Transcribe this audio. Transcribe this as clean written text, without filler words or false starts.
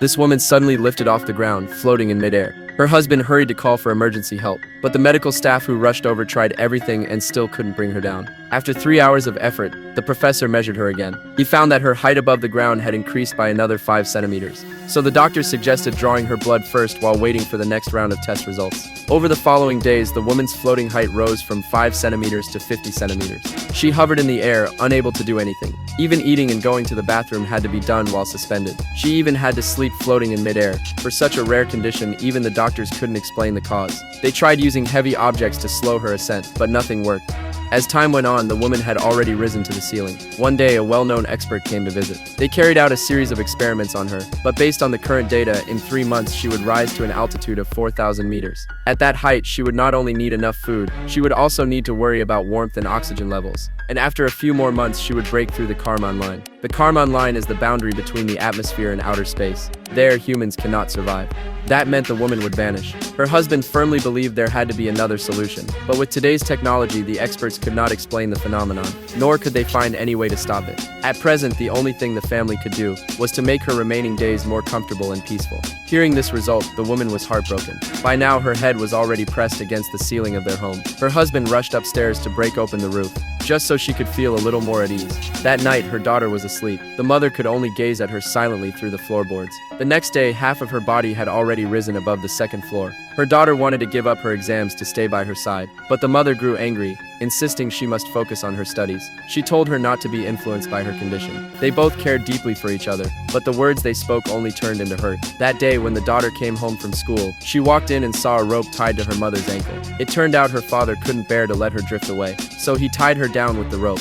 This woman suddenly lifted off the ground, floating in midair. Her husband hurried to call for emergency help, but the medical staff who rushed over tried everything and still couldn't bring her down. After 3 hours of effort, the professor measured her again. He found that her height above the ground had increased by another 5 centimeters. So the doctor suggested drawing her blood first while waiting for the next round of test results. Over the following days, the woman's floating height rose from 5 centimeters to 50 centimeters. She hovered in the air, unable to do anything. Even eating and going to the bathroom had to be done while suspended. She even had to sleep floating in midair. For such a rare condition, even the doctors couldn't explain the cause. They tried using heavy objects to slow her ascent, but nothing worked. As time went on, the woman had already risen to the ceiling. One day, a well-known expert came to visit. They carried out a series of experiments on her, but based on the current data, in 3 months she would rise to an altitude of 4,000 meters. At that height, she would not only need enough food, she would also need to worry about warmth and oxygen levels. And after a few more months, she would break through the Kármán line. The Kármán line is the boundary between the atmosphere and outer space. There, humans cannot survive. That meant the woman would vanish. Her husband firmly believed there had to be another solution, but with today's technology, the experts could not explain the phenomenon, nor could they find any way to stop it. At present, the only thing the family could do was to make her remaining days more comfortable and peaceful. Hearing this result, the woman was heartbroken. By now, her head was already pressed against the ceiling of their home. Her husband rushed upstairs to break open the roof, just so she could feel a little more at ease. That night, her daughter was asleep. The mother could only gaze at her silently through the floorboards. The next day, half of her body had already risen above the second floor. Her daughter wanted to give up her exams to stay by her side, but the mother grew angry, insisting she must focus on her studies. She told her not to be influenced by her condition. They both cared deeply for each other, but the words they spoke only turned into hurt. That day, when the daughter came home from school, she walked in and saw a rope tied to her mother's ankle. It turned out her father couldn't bear to let her drift away, so he tied her down with the rope.